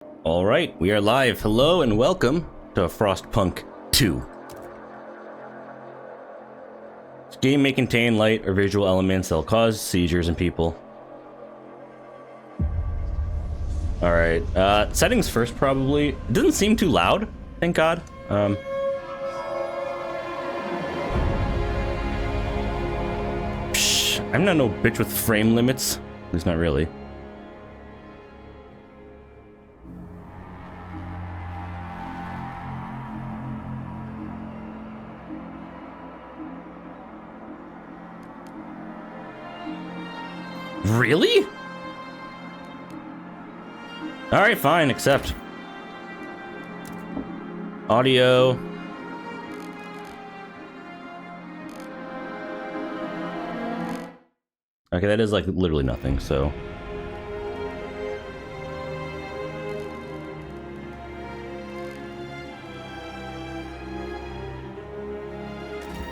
Alright, we are live. Hello and welcome to Frostpunk 2. This game may contain light or visual elements that will cause seizures in people. Alright, settings first probably. It doesn't seem too loud, thank God. I'm not no bitch with frame limits. At least not really. Really? Alright, fine, accept. Audio. Okay, that is like literally nothing, so.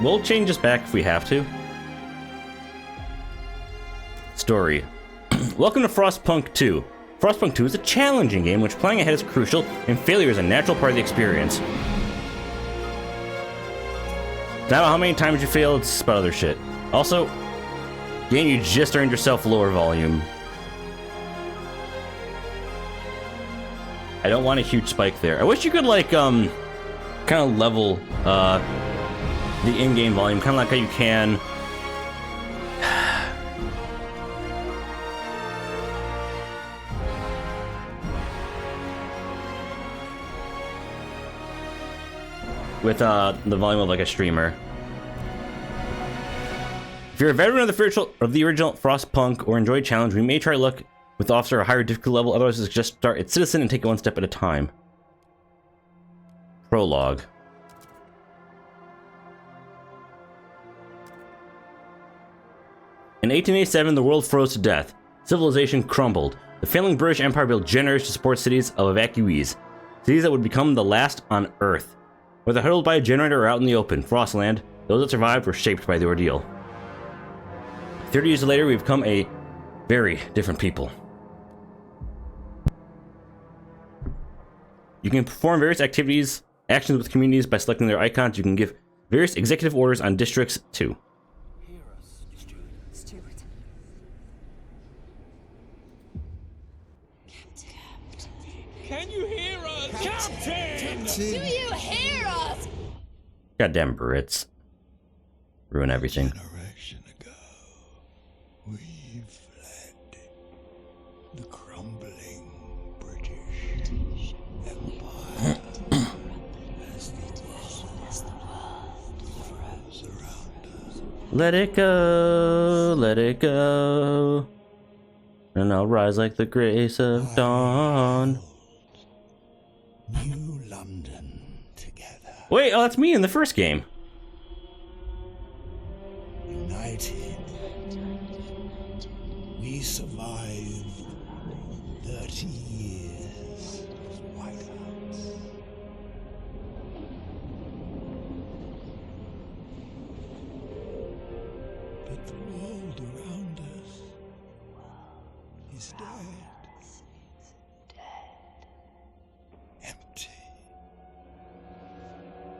We'll change this back if we have to. Story. Welcome to Frostpunk 2. Frostpunk 2 is a challenging game in which playing ahead is crucial and failure is a natural part of the experience. Now, how many times you fail, it's about other shit. Also, game, you just earned yourself lower volume. I don't want a huge spike there. I wish you could, like, kind of level, the in-game volume, kind of like how you can with the volume of like a streamer. If you're a veteran of the original Frostpunk or enjoy challenge, we may try luck with Officer a higher difficulty level, otherwise just start at Citizen and take it one step at a time. Prologue. In 1887, the world froze to death. Civilization crumbled. The failing British Empire built generators to support cities of evacuees. Cities that would become the last on Earth. Whether huddled by a generator or out in the open, Frostland, those that survived were shaped by the ordeal. 30 years later, we've become a very different people. You can perform various actions with communities by selecting their icons. You can give various executive orders on districts, too. Hear us, Stuart. Can you hear us? Captain! Do you hear us? Goddamn Brits. Ruin everything. Generation ago, we fled the crumbling British Empire as the world froze around us. Let it go, and I'll rise like the grace of dawn. New London together, Wait, oh, that's me in the first game. united. We survived 30 years of whiteouts. But the world around us is dead. Empty.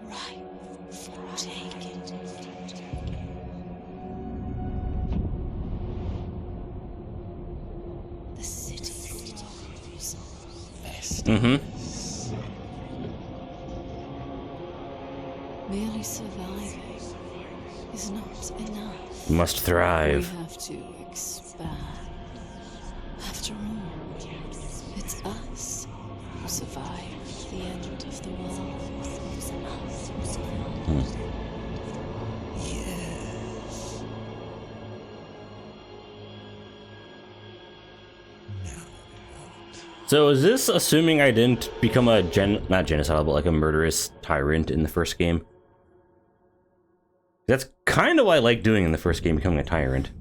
Right for taking. The city grows. Merely surviving is not enough. Must thrive. We have to expand. After all, it's us who survived the end of the world. Yes. Now So is this assuming I didn't become a not genocidal, but like a murderous tyrant in the first game? That's kind of what I like doing in the first game, becoming a tyrant.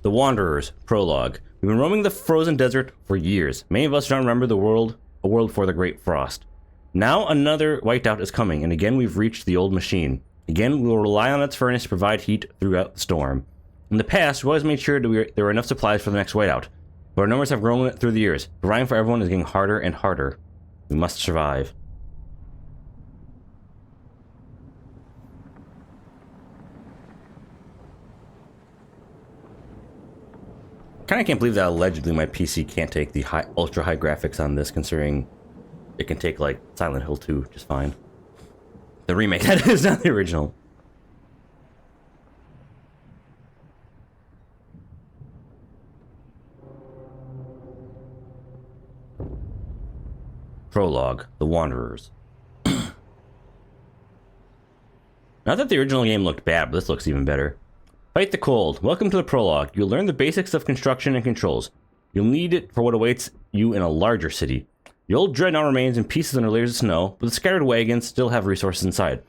The Wanderers, Prologue. We've been roaming the frozen desert for years. Many of us don't remember a world before the Great Frost. Now another whiteout is coming, and again we've reached the old machine. Again, we will rely on its furnace to provide heat throughout the storm. In the past, we always made sure that there were enough supplies for the next whiteout, but our numbers have grown through the years. Providing for everyone is getting harder and harder. We must survive. Kinda can't believe that allegedly my PC can't take the ultra high graphics on this, considering it can take like Silent Hill 2 just fine. The remake, that is, not the original. Prologue, The Wanderers. Not that the original game looked bad, but this looks even better. Fight the cold. Welcome to the prologue. You'll learn the basics of construction and controls. You'll need it for what awaits you in a larger city. The old dreadnought remains in pieces under layers of snow, but the scattered wagons still have resources inside.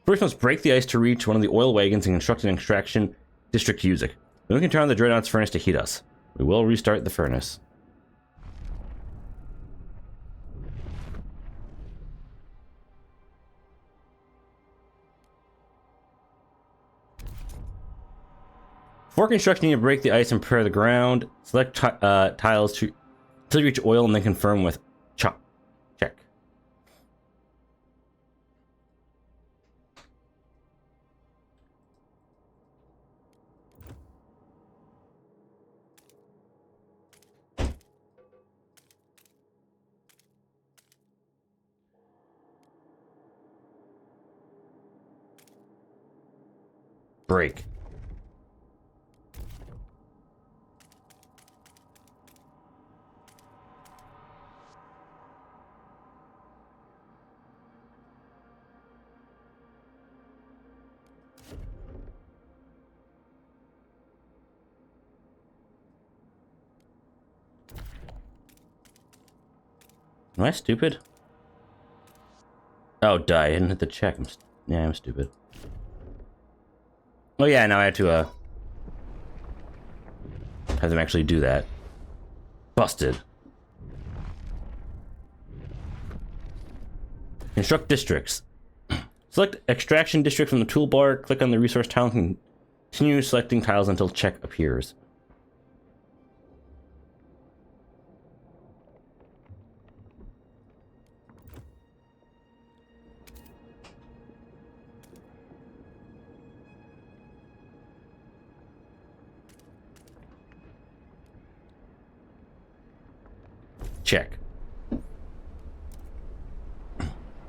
First, must break the ice to reach one of the oil wagons and construct an extraction district to use it. Then we can turn on the dreadnought's furnace to heat us. We will restart the furnace. For construction, you need to break the ice and prepare the ground. Select tiles to until you reach oil, and then confirm with chop. Check. Break. Am I stupid? Oh, die. I didn't hit the check. I'm stupid. Oh yeah, now I have to, have them actually do that. Busted. Construct districts. Select extraction district from the toolbar, click on the resource tile, and continue selecting tiles until check appears. Check.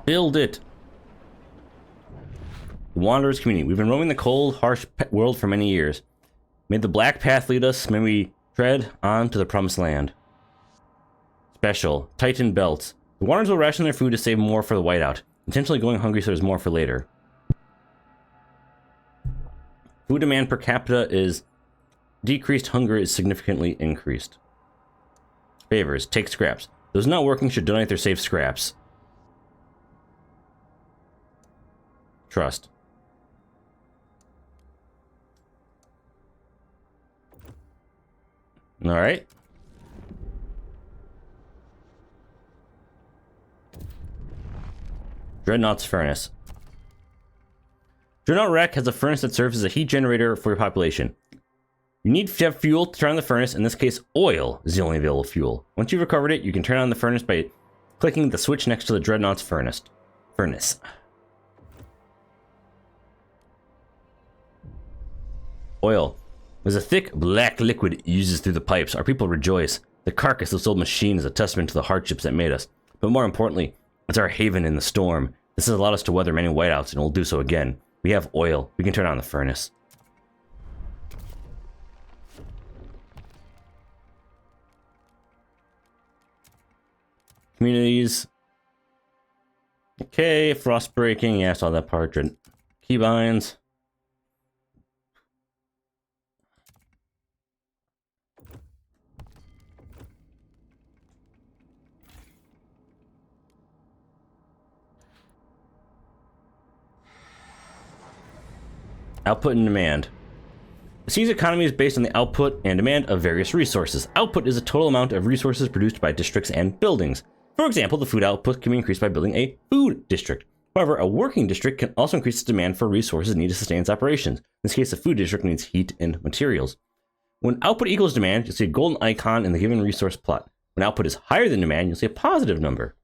Build it. Wanderers community. We've been roaming the cold, harsh world for many years. May the black path lead us. May we tread on to the promised land. Special. Titan belts. The Wanderers will ration their food to save more for the whiteout, intentionally going hungry so there's more for later. Food demand per capita is decreased. Hunger is significantly increased. Favors. Take scraps. Those not working should donate their saved scraps. Trust. Alright. Dreadnought's furnace. Dreadnought Wreck has a furnace that serves as a heat generator for your population. You need to have fuel to turn on the furnace. In this case, oil is the only available fuel. Once you've recovered it, you can turn on the furnace by clicking the switch next to the Dreadnought's furnace. Oil. As a thick, black liquid oozes through the pipes, our people rejoice. The carcass of this old machine is a testament to the hardships that made us. But more importantly, it's our haven in the storm. This has allowed us to weather many whiteouts, and will do so again. We have oil. We can turn on the furnace. Communities. Okay, frost breaking. Yeah, I saw that part. Keybinds. Output and demand. The city's economy is based on the output and demand of various resources. Output is the total amount of resources produced by districts and buildings. For example, the food output can be increased by building a food district. However, a working district can also increase its demand for resources needed to sustain its operations. In this case, a food district needs heat and materials. When output equals demand, you'll see a golden icon in the given resource plot. When output is higher than demand, you'll see a positive number.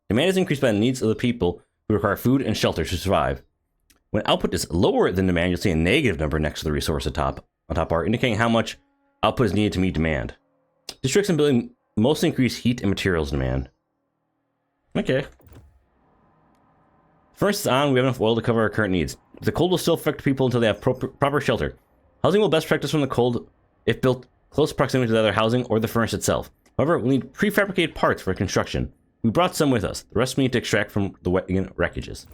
Demand is increased by the needs of the people who require food and shelter to survive. When output is lower than demand, you'll see a negative number next to the resource on top bar, indicating how much output is needed to meet demand. Districts and buildings mostly increase heat and materials demand. Okay. Furnace is on, we have enough oil to cover our current needs. The cold will still affect people until they have proper shelter. Housing will best protect us from the cold if built close proximity to the other housing or the furnace itself. However, we'll need prefabricated parts for construction. We brought some with us. The rest we need to extract from the wreckages.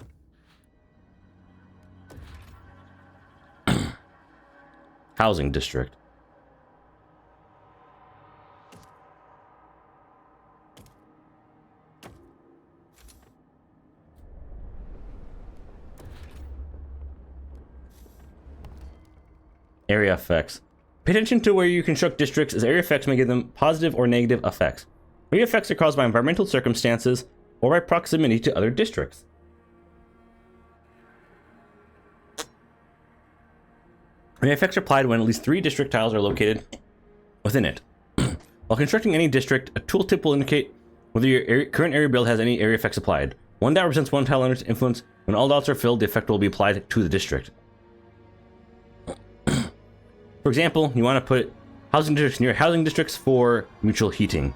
Housing district. Area effects. Pay attention to where you construct districts, as area effects may give them positive or negative effects. Area effects are caused by environmental circumstances or by proximity to other districts. Area effects are applied when at least 3 district tiles are located within it. While constructing any district, a tooltip will indicate whether your current area build has any area effects applied. One dot represents one tile under its influence. When all dots are filled, the effect will be applied to the district. For example, you want to put housing districts near housing districts for mutual heating.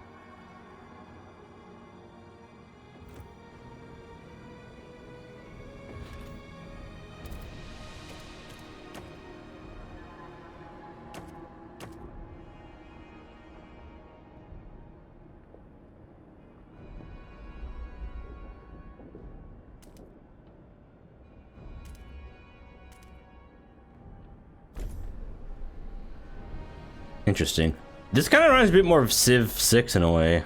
Interesting. This kind of reminds me a bit more of Civ 6 in a way.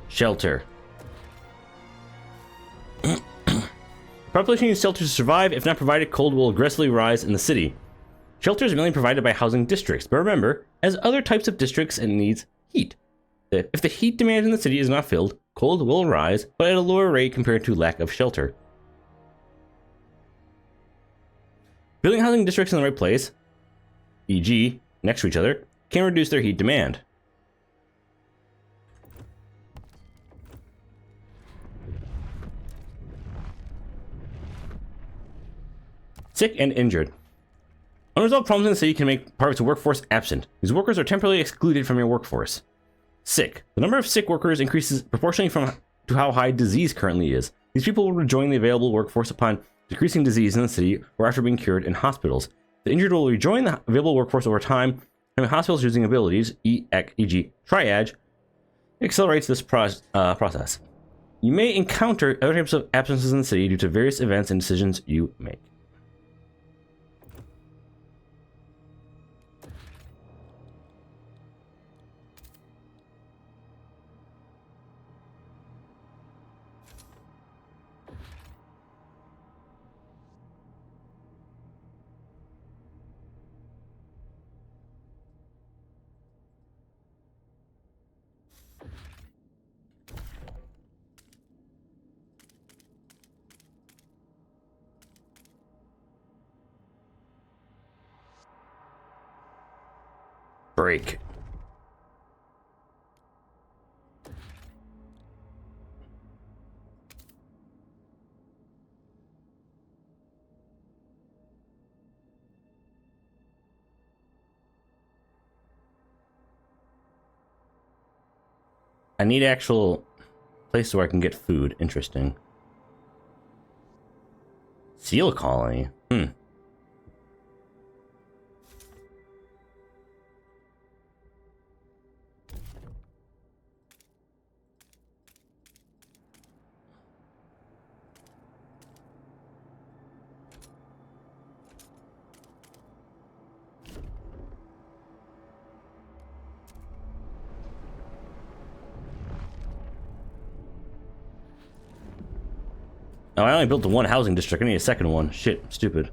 Shelter. Population needs shelter to survive. If not provided, cold will aggressively rise in the city. Shelter is mainly provided by housing districts, but remember, as other types of districts, it needs heat. If the heat demand in the city is not filled, cold will rise, but at a lower rate compared to lack of shelter. Building housing districts in the right place, e.g., next to each other, can reduce their heat demand. Sick and injured. Unresolved problems in the city can make part of its workforce absent. These workers are temporarily excluded from your workforce. Sick. The number of sick workers increases proportionally to how high disease currently is. These people will rejoin the available workforce upon decreasing disease in the city or after being cured in hospitals. The injured will rejoin the available workforce over time, and hospitals using abilities, e.g. triage, accelerates this process. You may encounter other types of absences in the city due to various events and decisions you make. Break. I need actual place where I can get food. Interesting. Seal colony. Oh, I only built the one housing district. I need a second one. Shit, I'm stupid.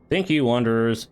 Thank you, wanderers.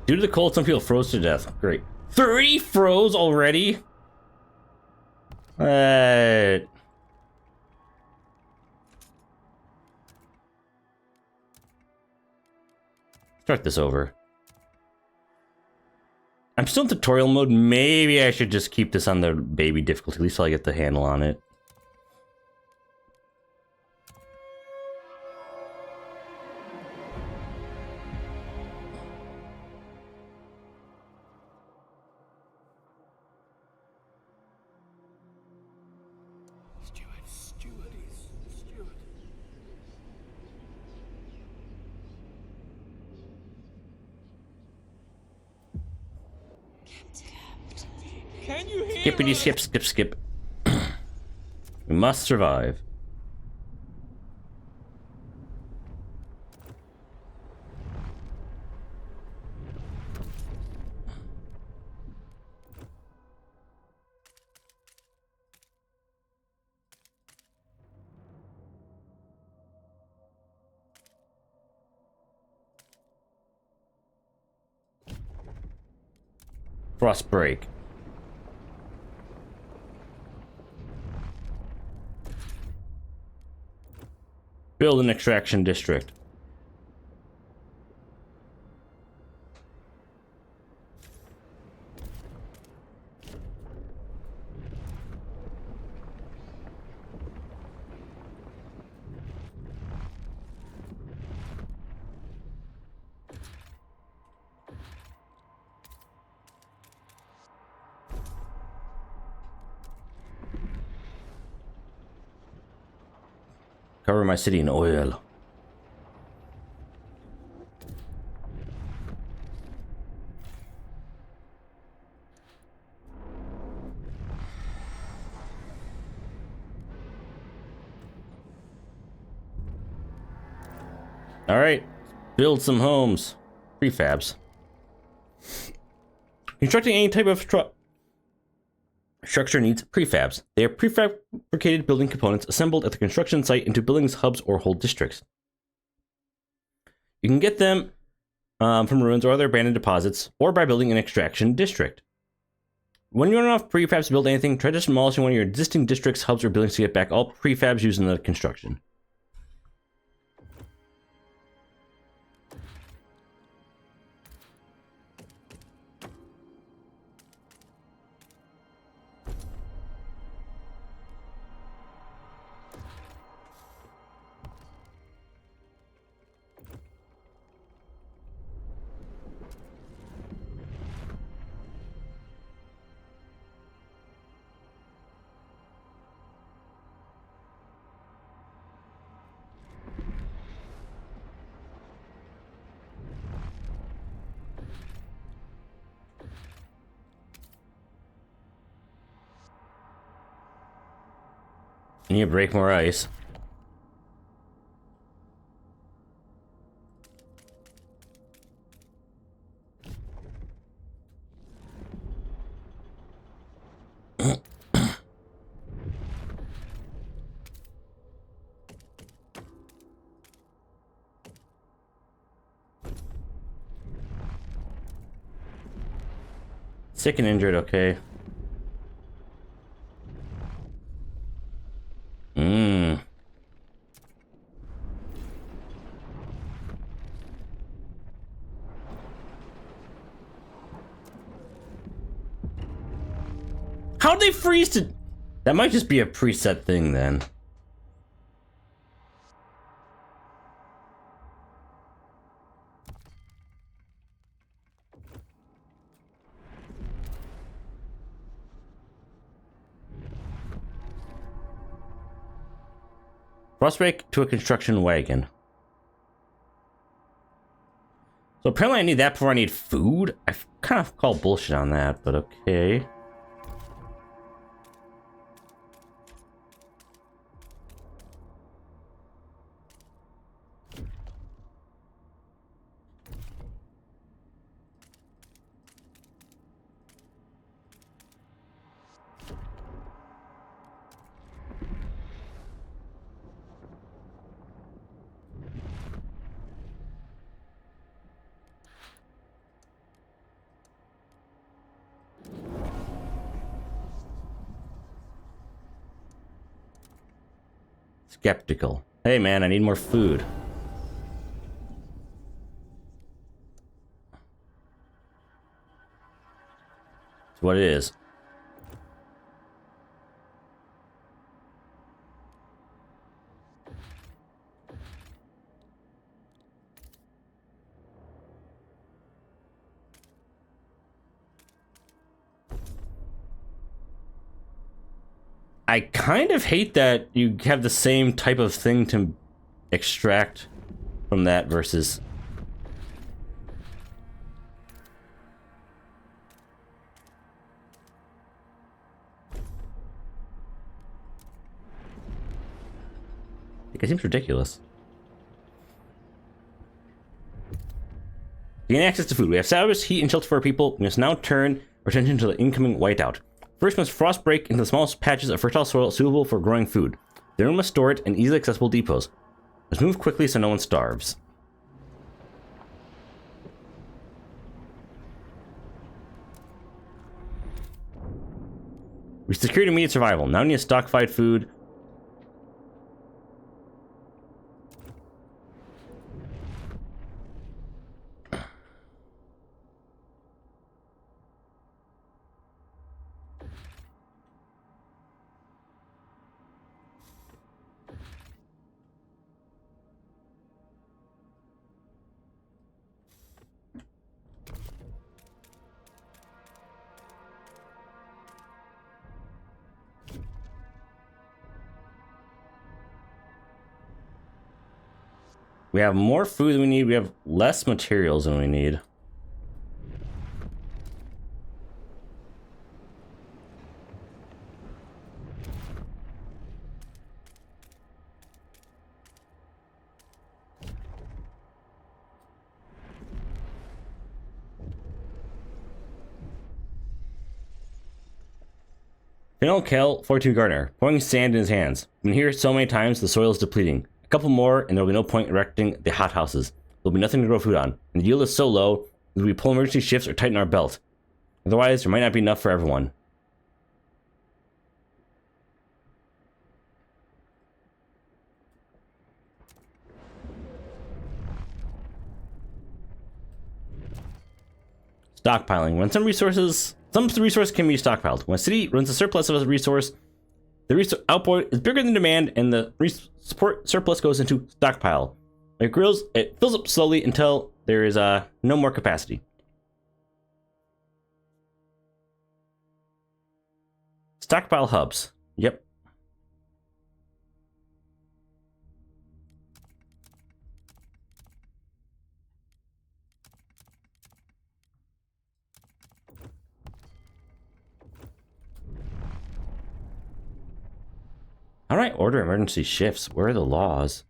Due to the cold, some people froze to death. Great. 30 froze already? Start this over. I'm still in tutorial mode. Maybe I should just keep this on the baby difficulty, at least till I get the handle on it. Can you hear Skippity us? skip, skip, skip. We must survive. Frost break. Build an extraction district. Cover my city in oil. All right, build some homes. Prefabs. Constructing any type of structure needs prefabs. They are prefabricated building components assembled at the construction site into buildings, hubs, or whole districts. You can get them from ruins or other abandoned deposits, or by building an extraction district. When you run off prefabs to build anything, try demolishing one of your existing districts, hubs, or buildings to get back all prefabs used in the construction. You need to break more ice. Sick and injured, okay. How'd they freeze to... That might just be a preset thing then. Frostbreak to a construction wagon. So apparently I need that before I need food. I kind of call bullshit on that, but okay. Skeptical. Hey man, I need more food. That's what it is. I kind of hate that you have the same type of thing to extract from that versus... It seems ridiculous. To gain access to food, we have established heat and shelter for our people. We must now turn our attention to the incoming whiteout. First, we must frost break into the smallest patches of fertile soil suitable for growing food. Then we must store it in easily accessible depots. Let's move quickly so no one starves. We secured immediate survival. Now we need to stockpile food. We have more food than we need. We have less materials than we need. Colonel Kell, 42 Gardener, pouring sand in his hands. Been here so many times, the soil is depleting. A couple more, and there'll be no point erecting the hothouses. There'll be nothing to grow food on, and the yield is so low that we pull emergency shifts or tighten our belt. Otherwise, there might not be enough for everyone. Stockpiling. When some resources can be stockpiled. When a city runs a surplus of a resource, the output is bigger than demand, and the support surplus goes into stockpile. It fills up slowly until there is no more capacity. Stockpile hubs. Yep. How do I order emergency shifts? Where are the laws?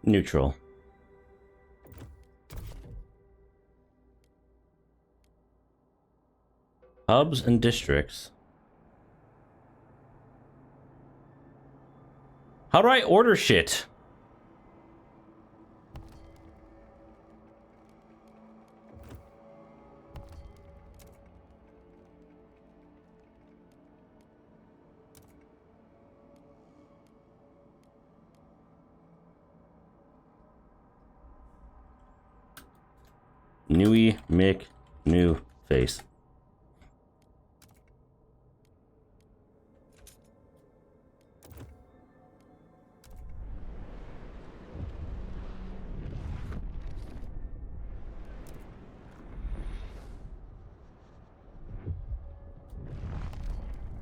Neutral. Hubs and districts. How do I order shit? Newy Mick New Face.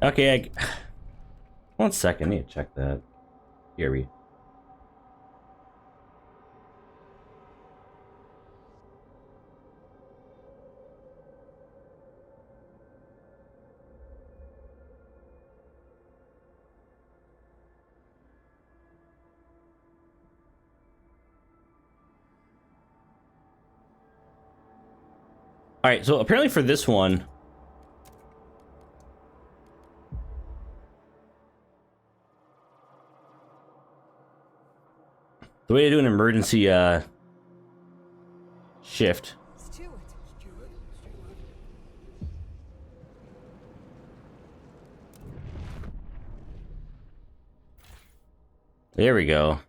Okay, 1 second, I need to check that. Here we. Alright, so apparently for this one, the way to do an emergency shift. There we go.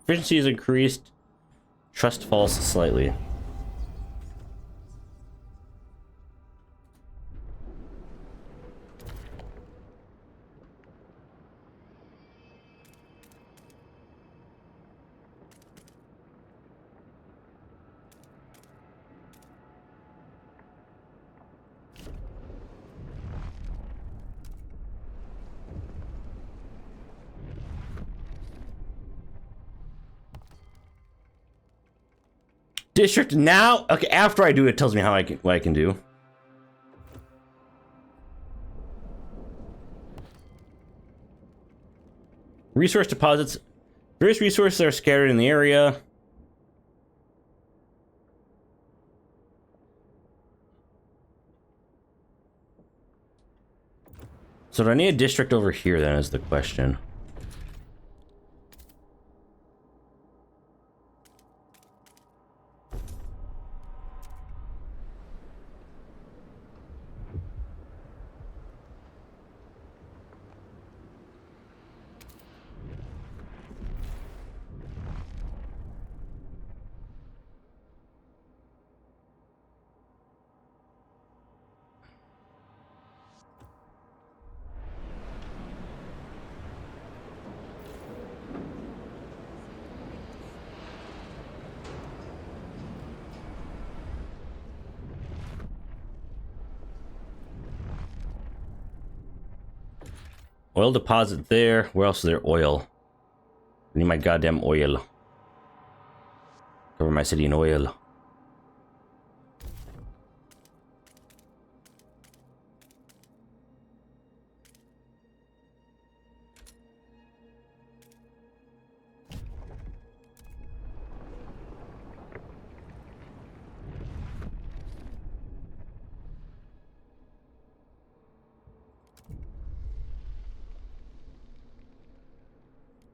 Efficiency is increased. Trust falls slightly. District now? Okay, after I do it, tells me how what I can do. Resource deposits. Various resources are scattered in the area. So do I need a district over here then is the question. Oil deposit there. Where else is there oil? I need my goddamn oil. Cover my city in oil.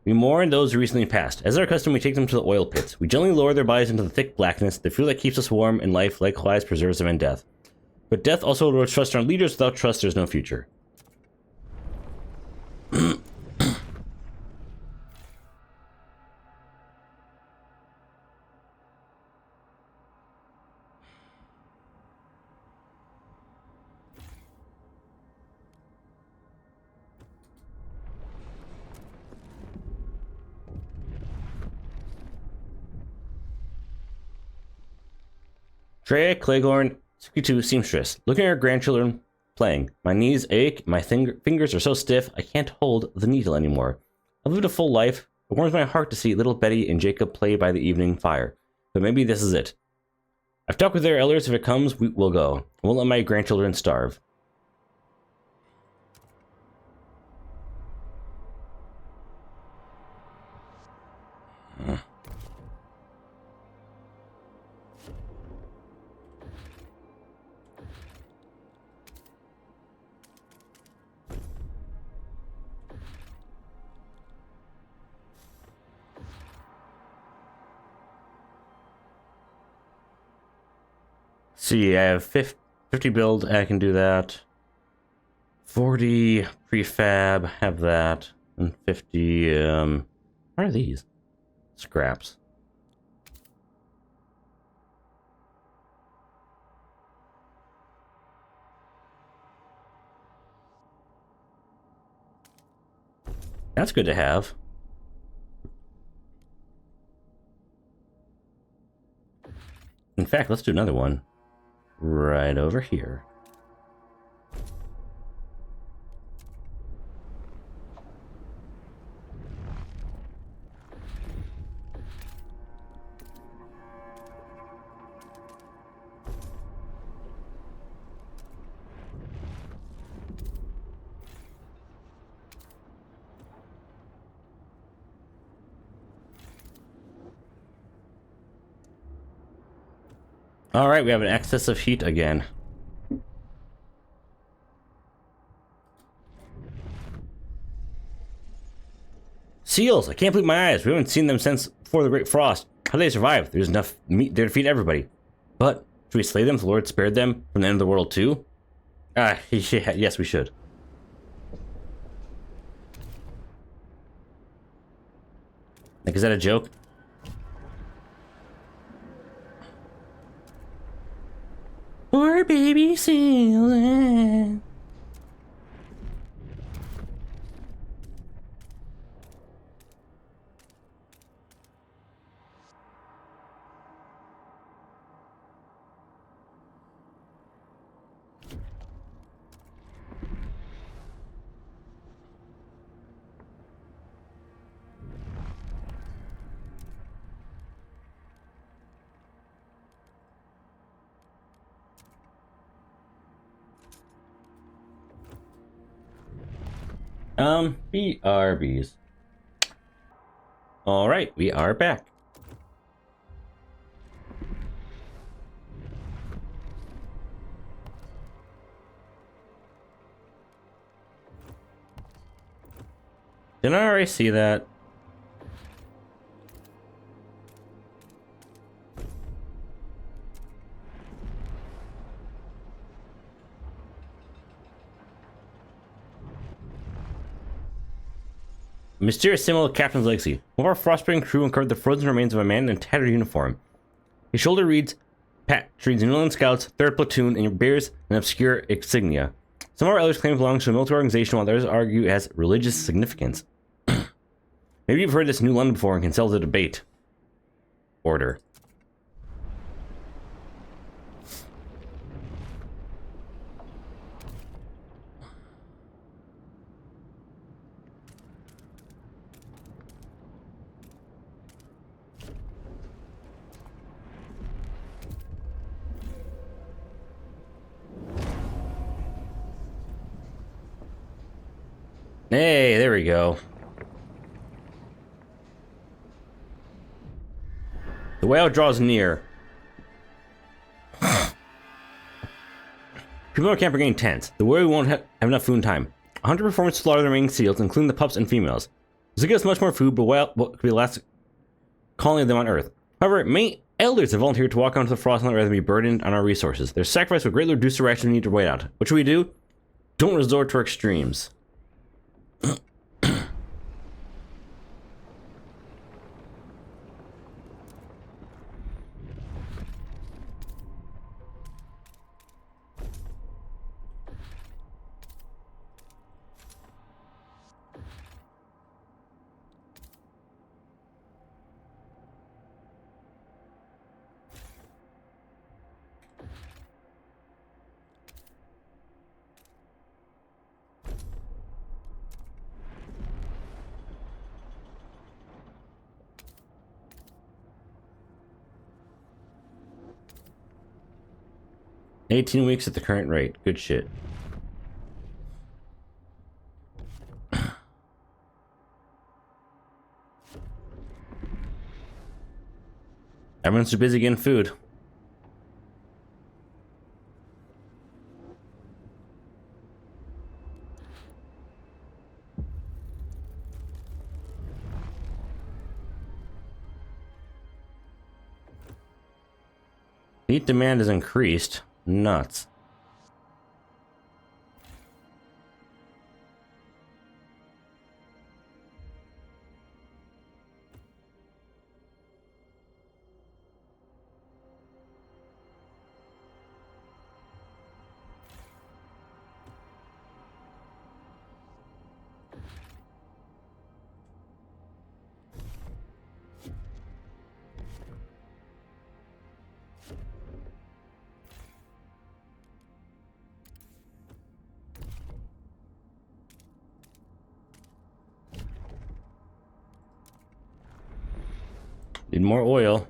We mourn those who recently passed. As our custom, we take them to the oil pits. We gently lower their bodies into the thick blackness, the fuel that keeps us warm, and life likewise preserves them in death. But death also erodes trust in our leaders. Without trust, there's no future. Drea Claghorn, 62, seamstress. Looking at her grandchildren playing. My knees ache, my fingers are so stiff, I can't hold the needle anymore. I've lived a full life. It warms my heart to see little Betty and Jacob play by the evening fire. But maybe this is it. I've talked with their elders. If it comes, we'll go. I won't let my grandchildren starve. See, I have 50 build, I can do that. 40 prefab, have that. And 50, What are these? Scraps. That's good to have. In fact, let's do another one. Right over here. All right, we have an excess of heat again. Seals! I can't believe my eyes. We haven't seen them since before the Great Frost. How did they survive? There's enough meat there to feed everybody. But should we slay them? The Lord spared them from the end of the world too? Yes, we should. Like, is that a joke? Poor baby seals. BRBs. All right, we are back. Didn't I already see that? Mysterious symbol of Captain's legacy. One of our Frostpunk crew uncovered the frozen remains of a man in a tattered uniform. His shoulder reads, Pat, trains New England Scouts, 3rd Platoon, and bears an obscure insignia. Some of our others claim it belongs to a military organization, while others argue it has religious significance. Maybe you've heard this in New London before and can settle the debate. Order. Hey, there we go. The whale draws near. People in camp are getting tense. The whale won't have enough food and time. A hunter performs to slaughter the remaining seals, including the pups and females. This will give us much more food, but whale could be the last colony of them on Earth. However, many elders have volunteered to walk onto the frost rather than be burdened on our resources. Their sacrifice will greatly reduce the ration we need to wait out. What should we do? Don't resort to extremes. $18 weeks at the current rate. Good shit. Everyone's too busy getting food. Meat demand has increased. Nuts. Need more oil.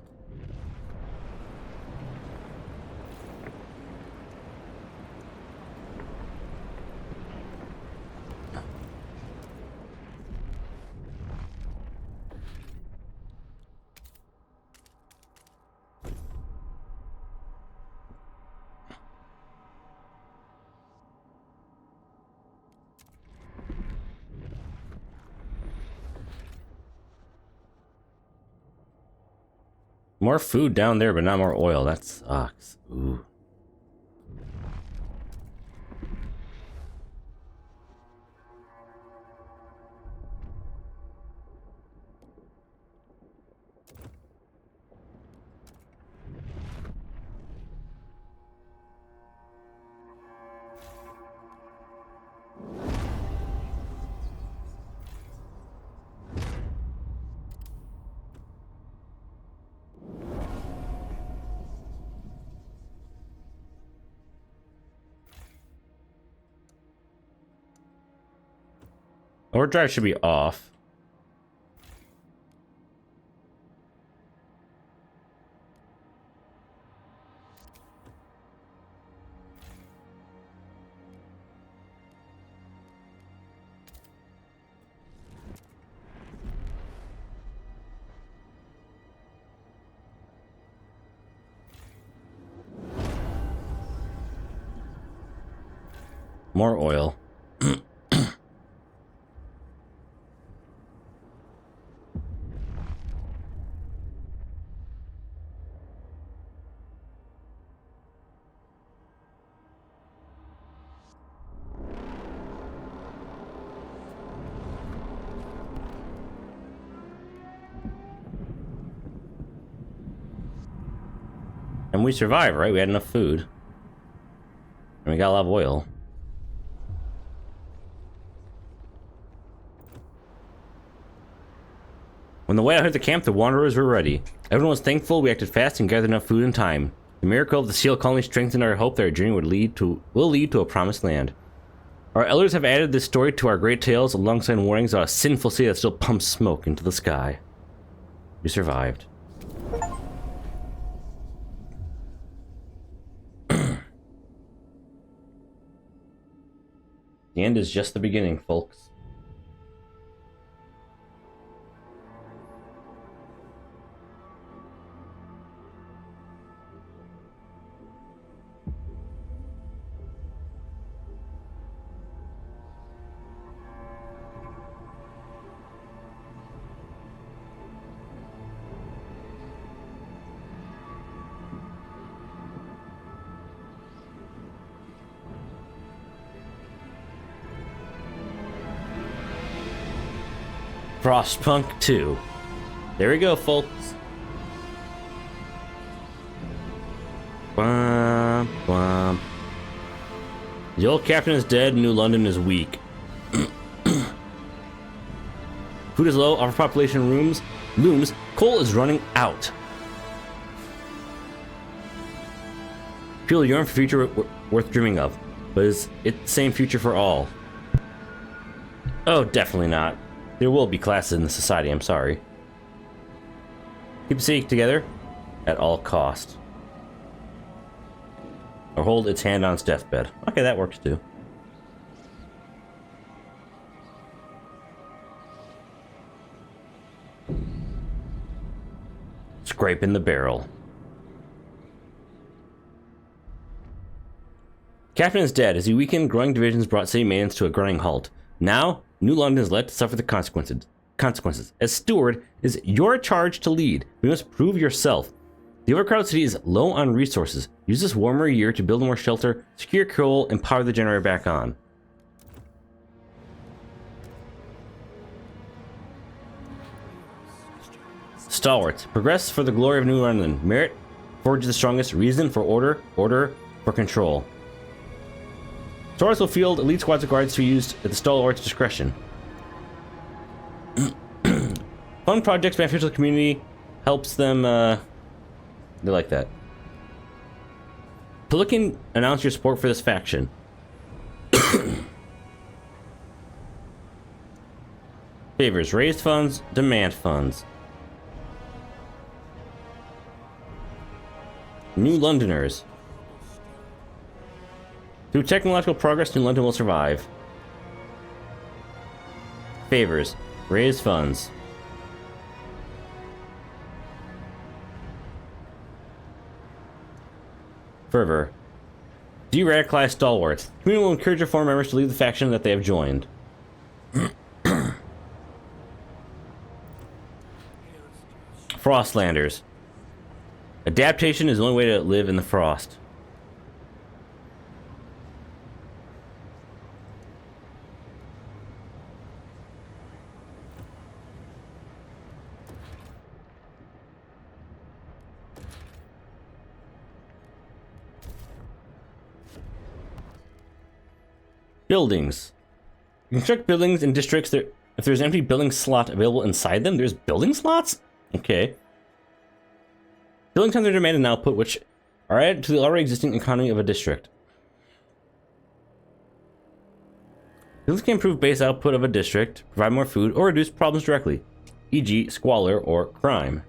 More food down there, but not more oil. That sucks. Ooh. Overdrive should be off. More oil. And we survived, right? We had enough food. And we got a lot of oil. When the way out hit the camp, the wanderers were ready. Everyone was thankful we acted fast and gathered enough food in time. The miracle of the seal colony strengthened our hope that our journey will lead to a promised land. Our elders have added this story to our great tales alongside warnings about a sinful city that still pumps smoke into the sky. We survived. The end is just the beginning, folks. Frostpunk 2. There we go, folks. Bwomp, bwomp. The old captain is dead, New London is weak. Food is low, overpopulation looms, coal is running out. People yearn for a future worth dreaming of, but is it the same future for all? Oh, definitely not. There will be classes in the society, I'm sorry. Keep the city together at all cost. Or hold its hand on its deathbed. Okay, that works too. Scraping the barrel. Captain is dead. As he weakened, growing divisions brought city maintenance to a grinding halt. Now, New London is led to suffer the consequences. As steward, it is your charge to lead. You must prove yourself. The overcrowded city is low on resources. Use this warmer year to build more shelter, secure coal, and power the generator back on. Stalwarts. Progress for the glory of New London. Merit. Forge the strongest. Reason for order. Order for control. Stalwarts will field elite squads of guards to be used at the stalwart's discretion. Fun projects beneficial to the community. Helps them, they like that. Pelican, announce your support for this faction. Favors. Raised funds. Demand funds. New Londoners. Through technological progress, New London will survive. Favors. Raise funds. Fervor. De-radicalize stalwarts. The community will encourage your former members to leave the faction that they have joined. Frostlanders. Adaptation is the only way to live in the frost. Buildings. You construct buildings in districts that, if there's an empty building slot available inside them, there's building slots? Okay. Buildings have their demand and output, which are added to the already existing economy of a district. Buildings can improve base output of a district, provide more food, or reduce problems directly, e.g. squalor or crime.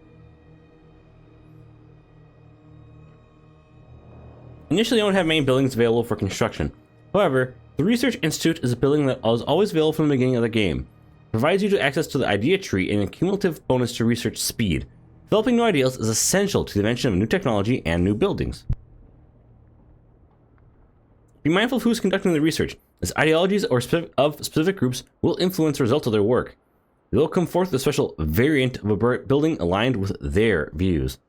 Initially, you don't have many buildings available for construction. However, the Research Institute is a building that was always available from the beginning of the game. It provides you access to the idea tree and a cumulative bonus to research speed. Developing new ideas is essential to the invention of new technology and new buildings. Be mindful of who's conducting the research, as ideologies of specific groups will influence the results of their work. They will come forth with a special variant of a building aligned with their views.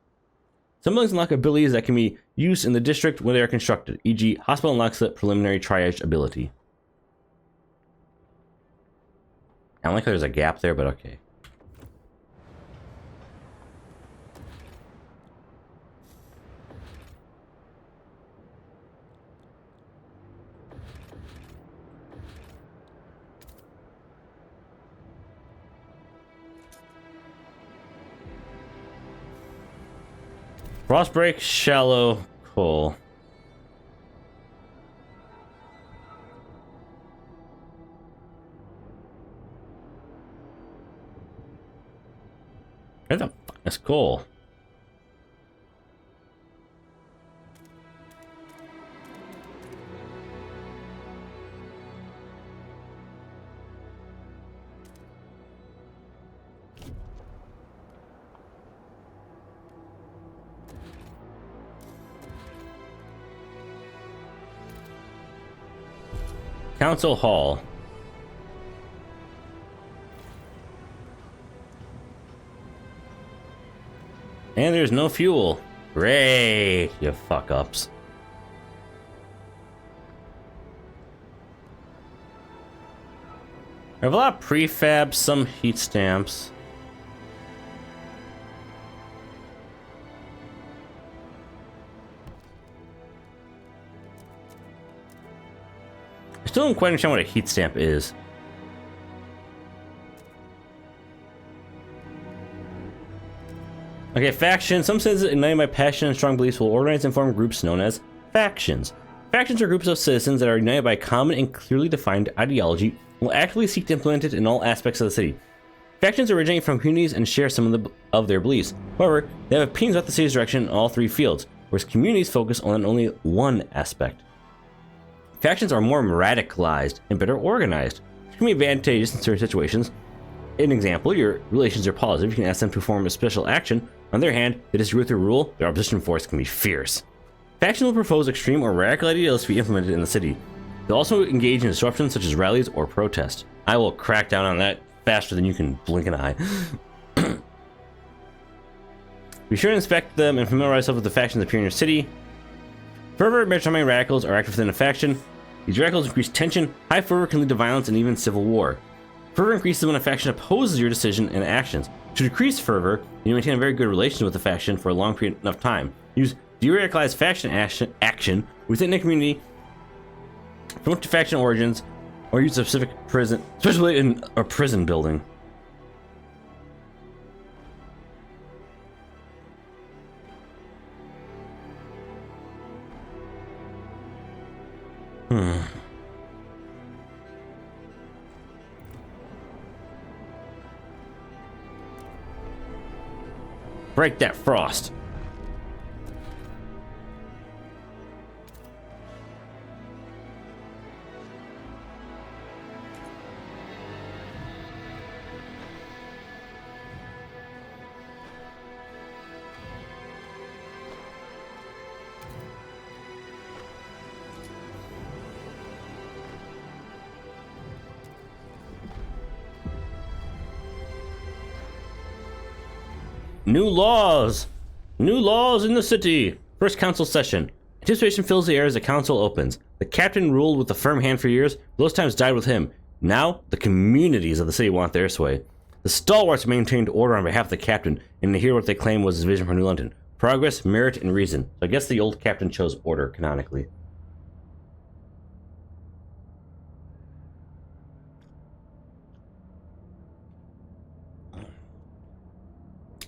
Some buildings unlock abilities that can be used in the district when they are constructed, e.g. hospital unlocks the preliminary triage ability. I don't like how there's a gap there, but okay. Frostbreak, shallow, coal. Where the fuck is coal? Council Hall. And there's no fuel. Great, you fuck-ups. I have a lot of prefab, some heat stamps. I still don't quite understand what a heat stamp is. Okay, faction. Some citizens ignited by passion and strong beliefs will organize and form groups known as factions. Factions are groups of citizens that are united by a common and clearly defined ideology and will actively seek to implement it in all aspects of the city. Factions originate from communities and share some of their beliefs. However, they have opinions about the city's direction in all three fields, whereas communities focus on only one aspect. Factions are more radicalized and better organized, which can be advantageous in certain situations. An example, your relations are positive, you can ask them to perform a special action. On their hand, they disagree with your rule, their opposition force can be fierce. Factions will propose extreme or radical ideas to be implemented in the city. They'll also engage in disruptions such as rallies or protest. I will crack down on that faster than you can blink an eye. Be sure to inspect them and familiarize yourself with the factions that appear in your city. Fervor and becoming radicals are active within a faction. These radicals increase tension, high fervor can lead to violence and even civil war. Fervor increases when a faction opposes your decision and actions. To decrease fervor, you maintain a very good relation with the faction for a long period of time. Use de-radicalized faction action within the community, promote to faction origins, or use a specific prison, especially in a prison building. Break that frost. New laws! New laws in the city! First council session. Anticipation fills the air as the council opens. The captain ruled with a firm hand for years. Those times died with him. Now, the communities of the city want their sway. The stalwarts maintained order on behalf of the captain, and to hear what they claim was his vision for New London. Progress, merit, and reason. So I guess the old captain chose order, canonically.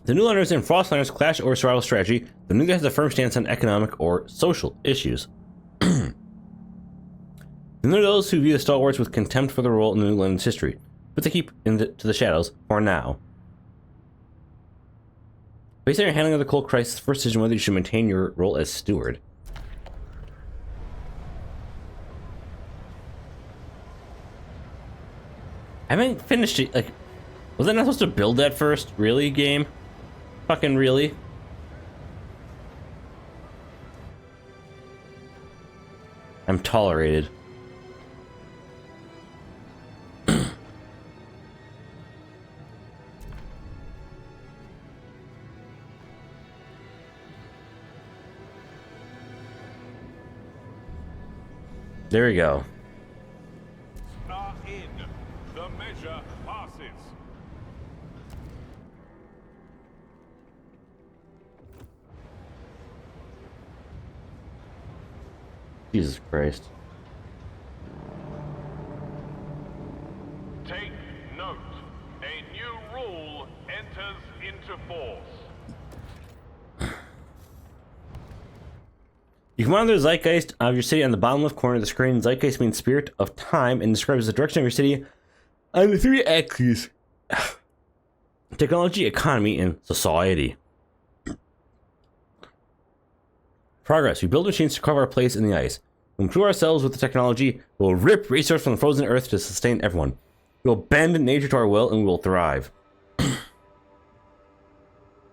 The New Londoners and Frostlanders clash over survival strategy, but neither has a firm stance on economic or social issues. Then there are those who view the stalwarts with contempt for their role in New London's history, but they keep to the shadows for now. Based on your handling of the coal crisis, the first decision whether you should maintain your role as steward. I haven't finished it. Like, was I not supposed to build that first? Really, game? Fucking really? I'm tolerated. There we go. Are in. The measure passes. Jesus Christ. Take note. A new rule enters into force. You can monitor the zeitgeist of your city on the bottom left corner of the screen. Zeitgeist means spirit of time and describes the direction of your city on the three axes: technology, economy, and society. Progress. We build machines to carve our place in the ice. We'll improve ourselves with the technology. We'll rip resources from the frozen earth to sustain everyone. We'll bend nature to our will, and we will thrive.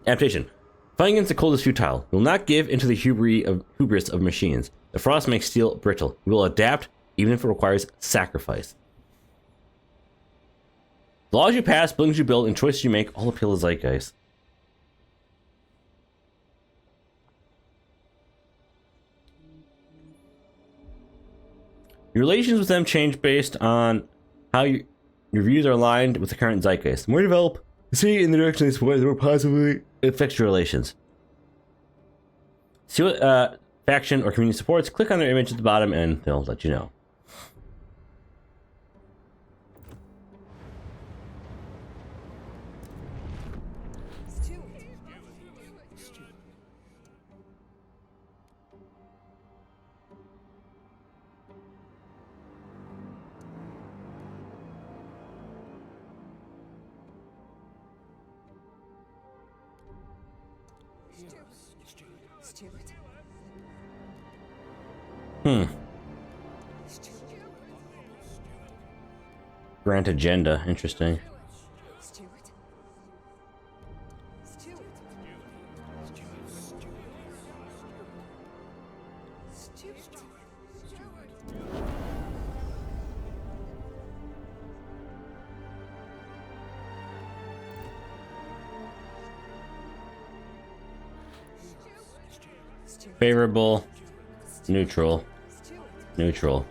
Adaptation. Fighting against the cold is futile. We will not give into the hubris of machines. The frost makes steel brittle. We will adapt, even if it requires sacrifice. The laws you pass, buildings you build, and choices you make all appeal to zeitgeist. Your relations with them change based on how your views are aligned with the current zeitgeist. The more you develop, see in the direction they support, the more positively it affects your relations. See what faction or community supports, click on their image at the bottom and they'll let you know. Grant agenda, interesting. Favorable, neutral, neutral.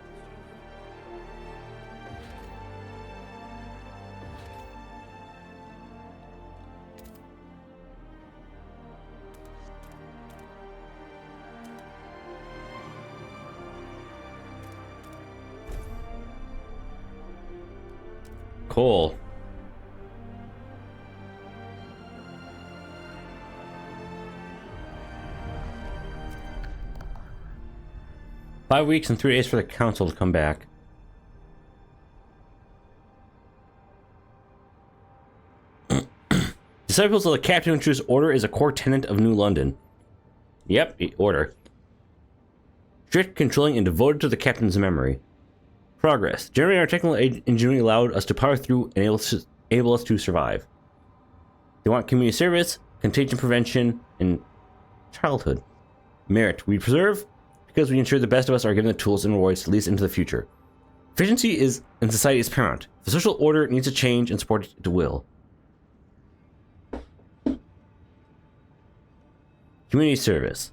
Cool. Five weeks and 3 days for the council to come back. Disciples of the captain who choose order is a core tenet of New London. Yep, order. Strict, controlling, and devoted to the captain's memory. Progress. Generating our technical ingenuity allowed us to power through and able us to survive. They want community service, contagion prevention, and childhood. Merit. We preserve because we ensure the best of us are given the tools and rewards to lead us into the future. Efficiency is in society is paramount. The social order needs to change and support it will. Community service.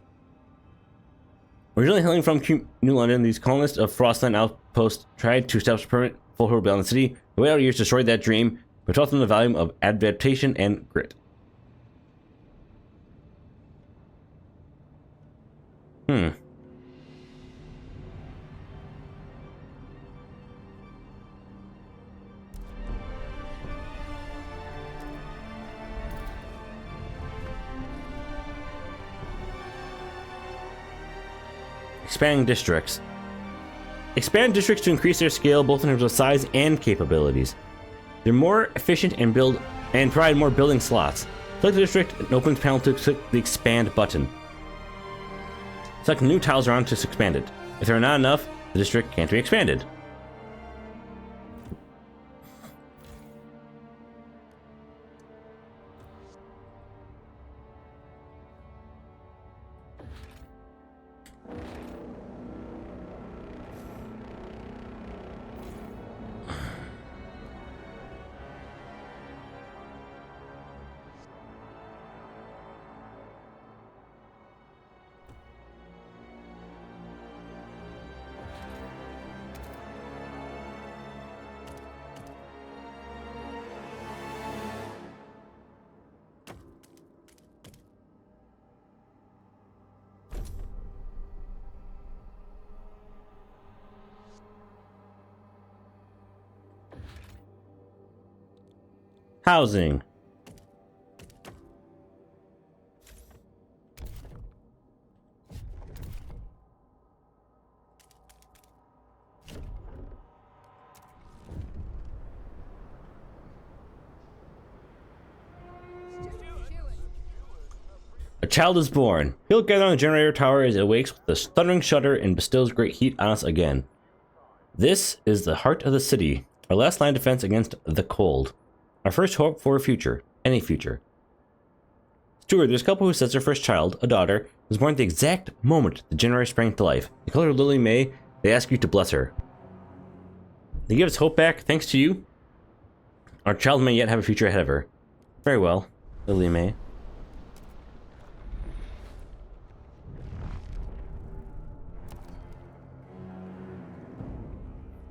Originally hailing from New London, these colonists of Frostland Outpost tried to establish a permanent foothold beyond the city. The way out of years destroyed that dream, but taught them the value of adaptation and grit. Expanding districts. Expand districts to increase their scale both in terms of size and capabilities. They're more efficient and provide more building slots. Select the district and open the panel to click the expand button. Select new tiles around to expand it. If there are not enough, the district can't be expanded. Housing. A child is born. He'll gather on the generator tower as it awakes with a thundering shudder and bestows great heat on us again. This is the heart of the city, our last line of defense against the cold. Our first hope for a future, any future. Steward, there's a couple who says their first child, a daughter, was born at the exact moment the generator sprang to life. They call her Lily May. They ask you to bless her. They give us hope back, thanks to you. Our child may yet have a future ahead of her. Very well, Lily May.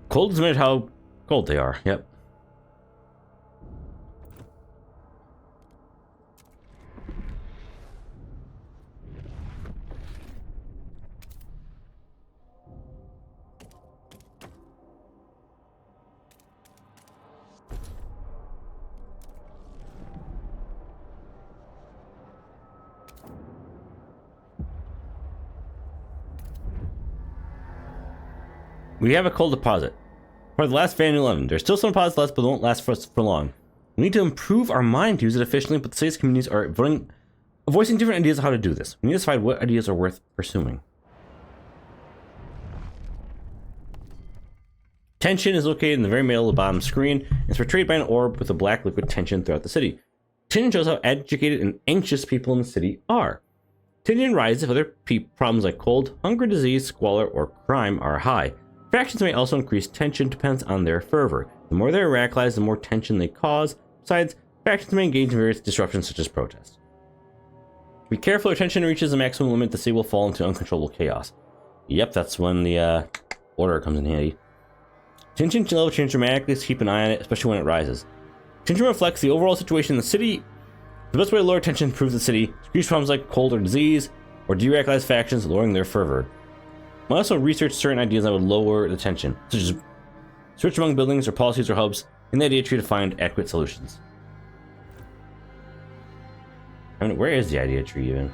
Cold is measured how cold they are, yep. We have a coal deposit. For the last van in New London. There's still some deposits left, but they won't last for us for long. We need to improve our mind to use it efficiently, but the city's communities are voicing different ideas of how to do this. We need to decide what ideas are worth pursuing. Tension is located in the very middle of the bottom screen. It's portrayed by an orb with a black liquid tension throughout the city. Tension shows how agitated and anxious people in the city are. Tension rises if other problems like cold, hunger, disease, squalor, or crime are high. Factions may also increase tension, depends on their fervor. The more they're radicalized, the more tension they cause. Besides, factions may engage in various disruptions such as protests. Be careful if tension reaches the maximum limit, the city will fall into uncontrollable chaos. Yep, that's when the order comes in handy. Tension level change dramatically, so keep an eye on it, especially when it rises. Tension reflects the overall situation in the city. The best way to lower tension improves the city, decrease problems like cold or disease, or de-radicalize factions, lowering their fervor. I also research certain ideas that would lower the tension, such as switch among buildings or policies or hubs, in the idea tree to find adequate solutions. I mean, where is the idea tree even?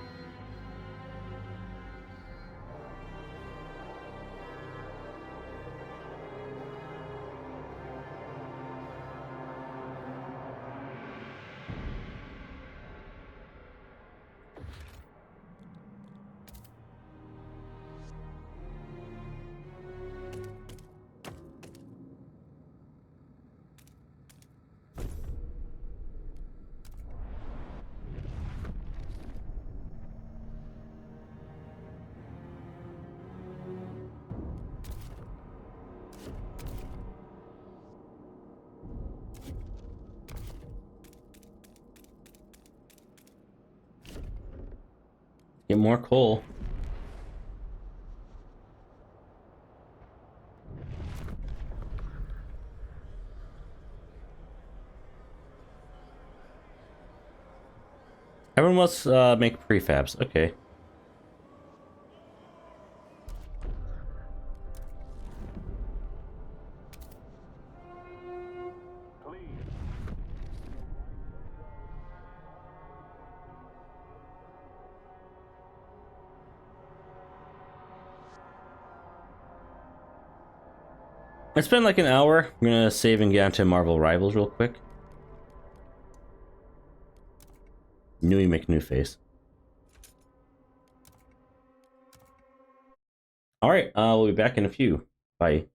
Get more coal. Everyone must make prefabs. Okay. It's been like an hour. I'm gonna save and get onto Marvel Rivals real quick. New make new face. Alright, we'll be back in a few. Bye.